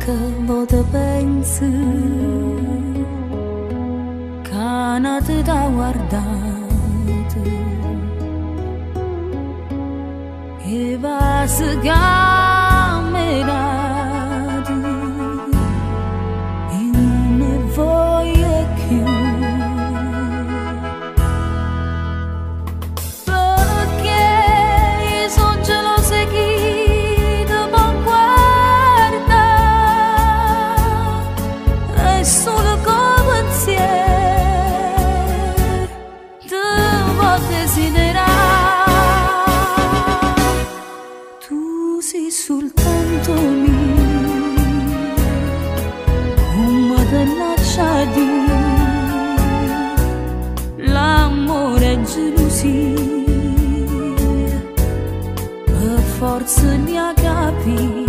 che volta pensi che non ti da guardato e va si camminare e non ne voglio più perché io sono gelosa che solo come pensiero ti voglio desiderare. Tu sei soltanto mio, come te lascia dire l'amore e gelosia per forza ne ha capito.